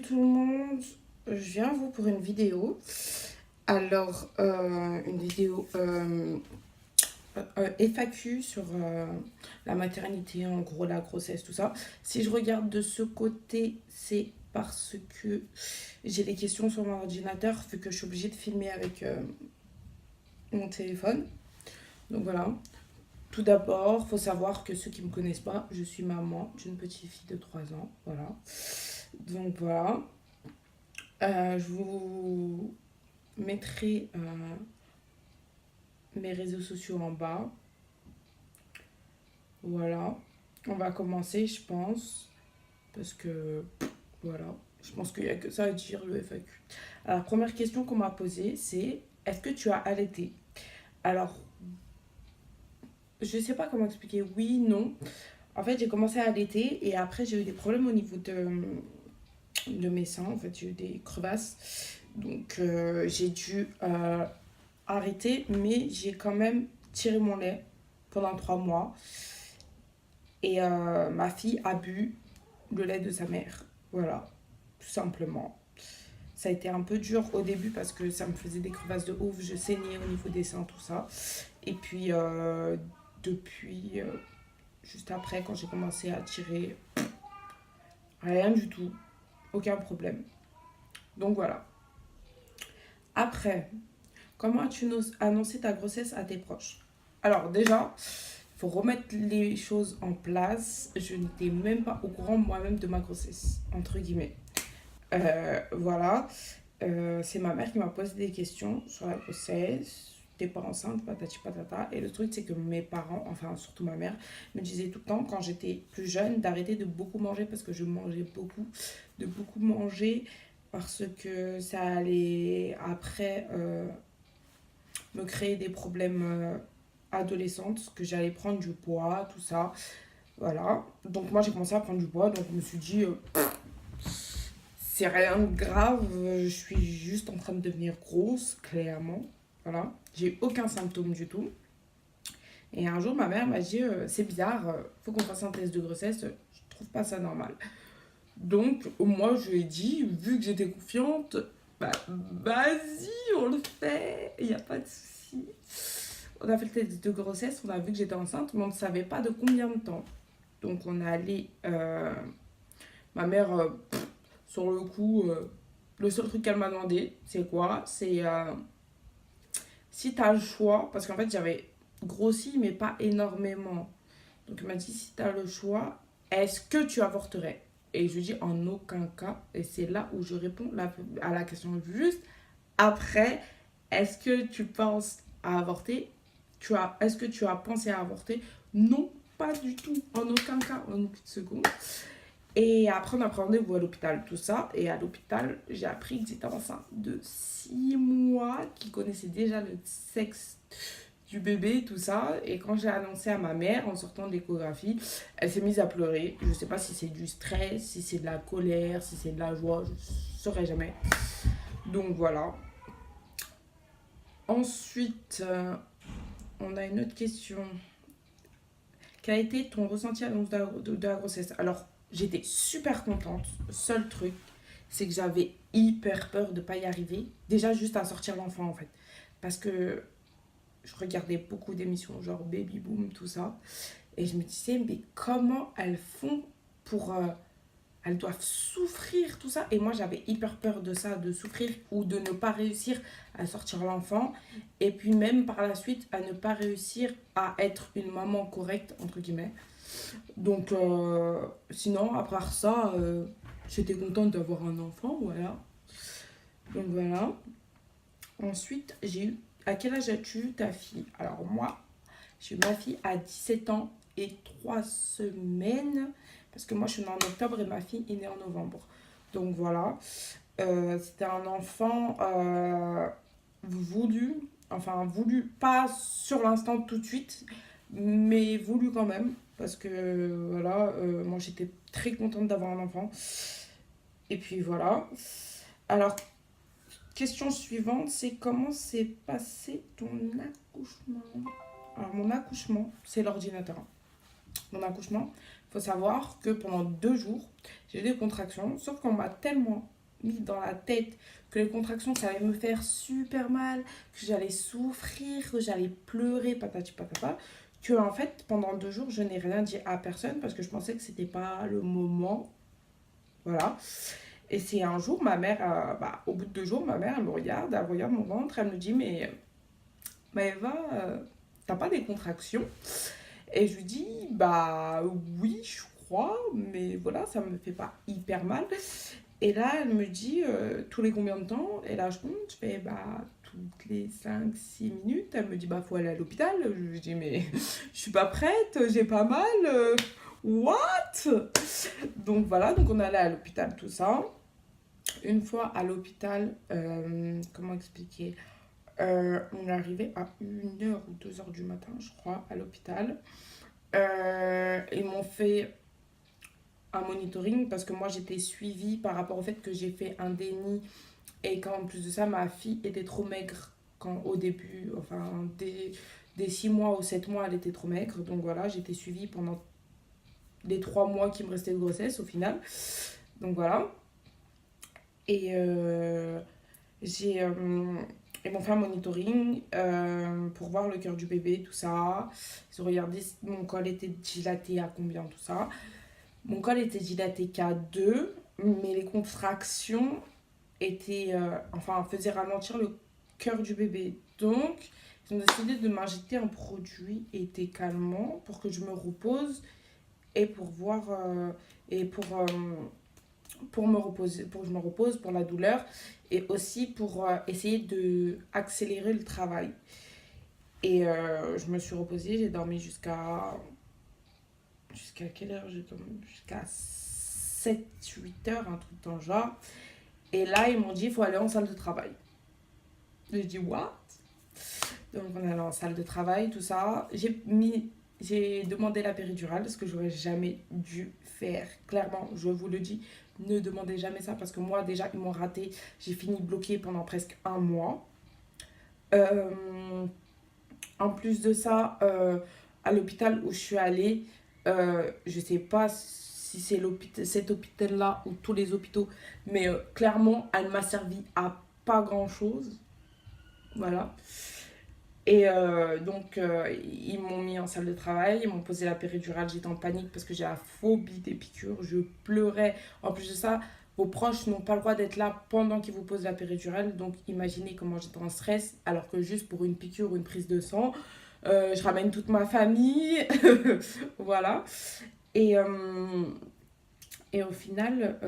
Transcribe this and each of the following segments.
Salut tout le monde, je viens à vous pour une vidéo. Alors, une vidéo FAQ sur la maternité, en gros la grossesse, tout ça. Si je regarde de ce côté, c'est parce que j'ai des questions sur mon ordinateur, vu que je suis obligée de filmer avec mon téléphone. Donc voilà. Tout d'abord, faut savoir que ceux qui ne me connaissent pas, je suis maman d'une petite fille de 3 ans. Voilà. Donc voilà. Je vous mettrai mes réseaux sociaux en bas. Voilà. On va commencer, je pense. Parce que, voilà. Je pense qu'il n'y a que ça à dire, le FAQ. Alors, première question qu'on m'a posée, c'est est-ce que tu as allaité? Alors, je ne sais pas comment expliquer. Oui, non. En fait, j'ai commencé à allaiter et après, j'ai eu des problèmes au niveau de mes seins. En fait, j'ai eu des crevasses. Donc, j'ai dû arrêter, mais j'ai quand même tiré mon lait pendant 3 mois. Et ma fille a bu le lait de sa mère. Voilà, tout simplement. Ça a été un peu dur au début parce que ça me faisait des crevasses de ouf, je saignais au niveau des seins, tout ça. Et puis, depuis, juste après, quand j'ai commencé à tirer, rien du tout, aucun problème. Donc voilà. Après, comment as-tu annoncé ta grossesse à tes proches? Alors déjà, il faut remettre les choses en place. Je n'étais même pas au courant moi-même de ma grossesse, entre guillemets. Voilà. C'est ma mère qui m'a posé des questions sur la grossesse. T'es pas enceinte, patati patata. Et le truc, c'est que mes parents, enfin surtout ma mère, me disaient tout le temps, quand j'étais plus jeune, d'arrêter de beaucoup manger parce que je mangeais beaucoup, de beaucoup manger parce que ça allait après me créer des problèmes adolescentes, que j'allais prendre du poids, tout ça. Voilà. Donc moi, j'ai commencé à prendre du poids, donc je me suis dit, c'est rien de grave, je suis juste en train de devenir grosse, clairement. Voilà. J'ai eu aucun symptôme du tout. Et un jour, ma mère m'a dit c'est bizarre, faut qu'on fasse un test de grossesse, je trouve pas ça normal. Donc, moi, je lui ai dit, vu que j'étais confiante, bah, vas-y, on le fait, il n'y a pas de souci. On a fait le test de grossesse, on a vu que j'étais enceinte, mais on ne savait pas de combien de temps. Donc, on est allé. Ma mère, sur le coup, le seul truc qu'elle m'a demandé, c'est quoi? C'est si tu as le choix, parce qu'en fait j'avais grossi, mais pas énormément. Donc elle m'a dit si tu as le choix, est-ce que tu avorterais? Et je lui dis en aucun cas. Et c'est là où je réponds à la question juste après. Est-ce que tu penses à avorter? Est-ce que tu as pensé à avorter? Non, pas du tout. En aucun cas, en aucune seconde. Et après, on a pris rendez-vous à l'hôpital, tout ça. Et à l'hôpital, j'ai appris que j'étais enceinte de 6 mois, qui connaissait déjà le sexe du bébé, tout ça. Et quand j'ai annoncé à ma mère en sortant de l'échographie, elle s'est mise à pleurer. Je sais pas si c'est du stress, si c'est de la colère, si c'est de la joie, je saurais jamais. Donc voilà. Ensuite, on a une autre question. Quel a été ton ressenti à l'annonce de la grossesse? Alors, j'étais super contente. Seul truc, c'est que j'avais hyper peur de ne pas y arriver. Déjà, juste à sortir l'enfant, en fait. Parce que je regardais beaucoup d'émissions, genre Baby Boom, tout ça. Et je me disais, mais comment elles font pour... elles doivent souffrir, tout ça. Et moi, j'avais hyper peur de ça, de souffrir ou de ne pas réussir à sortir l'enfant. Et puis même par la suite, à ne pas réussir à être une maman correcte, entre guillemets. Donc, sinon, à part ça, j'étais contente d'avoir un enfant, voilà. Donc voilà. Ensuite, j'ai eu... À quel âge as-tu eu ta fille? Alors moi, j'ai eu ma fille à 17 ans et 3 semaines. Parce que moi, je suis née en octobre et ma fille est née en novembre. Donc voilà. C'était un enfant voulu. Enfin, voulu, pas sur l'instant tout de suite, mais voulu quand même. Parce que voilà, moi j'étais très contente d'avoir un enfant. Et puis voilà. Alors, question suivante, c'est comment s'est passé ton accouchement? Alors, mon accouchement, c'est l'ordinateur. mon accouchement, il faut savoir que pendant 2 jours, j'ai eu des contractions, sauf qu'on m'a tellement mis dans la tête que les contractions, ça allait me faire super mal, que j'allais souffrir, que j'allais pleurer, patati patata, que en fait, pendant 2 jours, je n'ai rien dit à personne parce que je pensais que c'était pas le moment. Voilà. Et c'est un jour, ma mère, au bout de 2 jours, ma mère, elle regarde mon ventre, elle me dit, mais Eva, t'as pas des contractions? Et je lui dis, bah oui, je crois, mais voilà, ça me fait pas hyper mal. Et là, elle me dit, tous les combien de temps? Et là, je compte, je fais, bah, toutes les 5 6 minutes. Elle me dit, bah, faut aller à l'hôpital. Je lui dis, mais je suis pas prête, j'ai pas mal. What? Donc voilà, donc on allait à l'hôpital, tout ça. Une fois à l'hôpital, comment expliquer? On est arrivé à 1 h ou 2 h du matin, je crois, à l'hôpital. Ils m'ont fait un monitoring parce que moi j'étais suivie par rapport au fait que j'ai fait un déni et qu'en plus de ça ma fille était trop maigre quand au début, enfin des 6 mois ou 7 mois elle était trop maigre, donc voilà j'étais suivie pendant les 3 mois qui me restaient de grossesse au final, donc voilà. Et j'ai ils m'ont fait un monitoring pour voir le cœur du bébé, tout ça. Ils ont regardé si mon col était dilaté à combien, tout ça. Mon col était dilaté qu'à 2, mais les contractions étaient, faisaient ralentir le cœur du bébé. Donc, ils ont décidé de m'injecter un produit été calmant pour que je me repose et pour voir et pour me reposer, pour que je me repose pour la douleur et aussi pour essayer de accélérer le travail. Et je me suis reposée, j'ai dormi jusqu'à quelle heure j'ai dormi? Jusqu'à 7 8 heures, un truc dans le genre. Et là, ils m'ont dit, il faut aller en salle de travail. J'ai dit, what? Donc, on est allé en salle de travail, tout ça. J'ai demandé la péridurale, ce que j'aurais jamais dû faire. Clairement, je vous le dis, ne demandez jamais ça parce que moi, déjà, ils m'ont raté. J'ai fini bloquée pendant presque un mois. Euh, En plus de ça, à l'hôpital où je suis allée, je sais pas si c'est cet hôpital-là ou tous les hôpitaux, mais clairement, elle m'a servi à pas grand-chose. Voilà. Et ils m'ont mis en salle de travail, ils m'ont posé la péridurale, j'étais en panique parce que j'ai la phobie des piqûres, je pleurais. En plus de ça, vos proches n'ont pas le droit d'être là pendant qu'ils vous posent la péridurale, donc imaginez comment j'étais en stress, alors que juste pour une piqûre ou une prise de sang, je ramène toute ma famille, voilà. Et, et au final,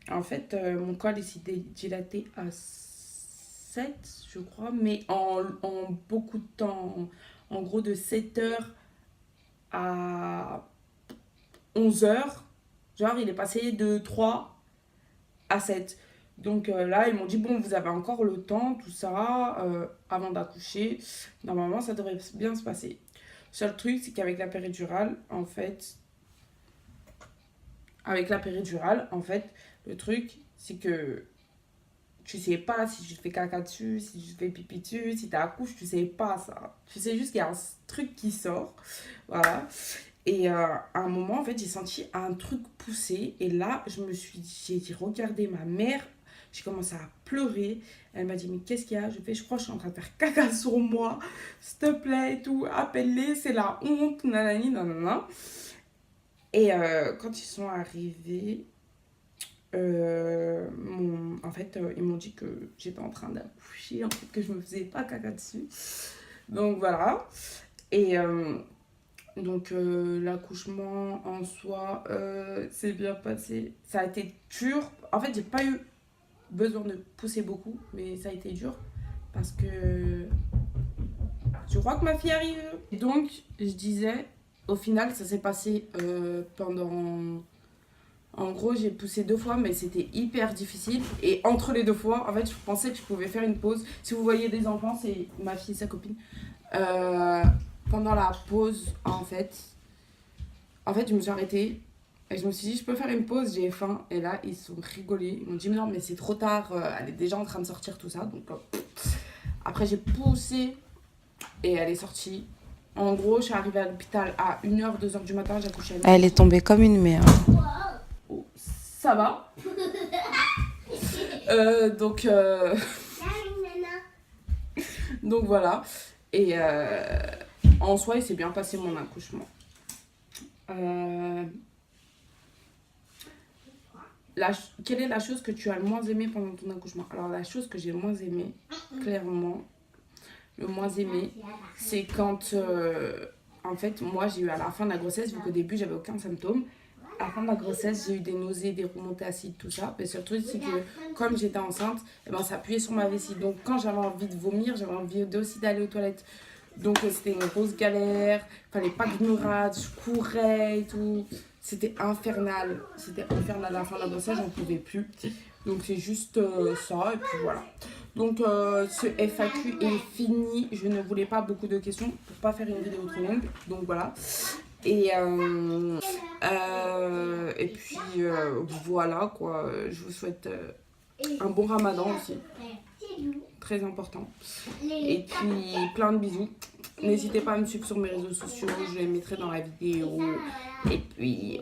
mon col il s'est dilaté à 7 je crois, mais en beaucoup de temps. En gros, de 7 heures à 11 heures. Genre, il est passé de 3 à 7. Donc là, ils m'ont dit, bon, vous avez encore le temps, tout ça, avant d'accoucher. Normalement, ça devrait bien se passer. Le seul truc, c'est qu'avec la péridurale, le truc, c'est que tu sais pas si tu te fais caca dessus, si tu te fais pipi dessus, si t'accouches, tu sais pas ça. Tu sais juste qu'il y a un truc qui sort. Voilà. Et à un moment, en fait, j'ai senti un truc pousser. Et là, j'ai dit, regardez ma mère. J'ai commencé à pleurer. Elle m'a dit, mais qu'est-ce qu'il y a? Je crois que je suis en train de faire caca sur moi. S'il te plaît, et tout. Appelle-les, c'est la honte. Nanani, nanana. Et quand ils sont arrivés, ils m'ont dit que j'étais en train d'accoucher, en fait, que je me faisais pas caca dessus. Donc voilà. Et l'accouchement en soi s'est bien passé. Ça a été dur. En fait, j'ai pas eu besoin de pousser beaucoup, mais ça a été dur parce que je crois que ma fille arrive. Donc, je disais, au final, ça s'est passé pendant. En gros, j'ai poussé 2 fois, mais c'était hyper difficile. Et entre les 2 fois, en fait, je pensais que je pouvais faire une pause. Si vous voyez des enfants, c'est ma fille et sa copine. Euh, Pendant la pause, je me suis arrêtée. Et je me suis dit, je peux faire une pause, j'ai faim. Et là, ils sont rigolés. Ils m'ont dit, mais non, mais c'est trop tard. Elle est déjà en train de sortir, tout ça. Donc, après, j'ai poussé et elle est sortie. En gros, je suis arrivée à l'hôpital à 1h, 2h du matin, j'ai accouché à midi. Elle est tombée comme une merde. Oh, ça va. Donc, donc voilà. Et en soi, il s'est bien passé mon accouchement. Quelle est la chose que tu as le moins aimé pendant ton accouchement? Alors, la chose que j'ai le moins aimé, clairement, le moins aimé, c'est quand, en fait, moi, j'ai eu à la fin de la grossesse, vu qu'au début, j'avais aucun symptôme. À la fin de la grossesse, j'ai eu des nausées, des remontées acides, tout ça. Mais surtout, c'est que comme j'étais enceinte, eh ben, ça appuyait sur ma vessie. Donc, quand j'avais envie de vomir, j'avais envie aussi d'aller aux toilettes. Donc, c'était une grosse galère. Fallait pas que je me rate, je courais et tout. C'était infernal. C'était infernal à la fin de la grossesse, j'en pouvais plus. Donc, c'est juste ça. Et puis voilà. Donc, ce FAQ est fini. Je ne voulais pas beaucoup de questions pour pas faire une vidéo trop longue. Donc, voilà. Et puis voilà quoi, je vous souhaite un bon ramadan aussi, très important. Et puis plein de bisous. N'hésitez pas à me suivre sur mes réseaux sociaux, je les mettrai dans la vidéo. Et puis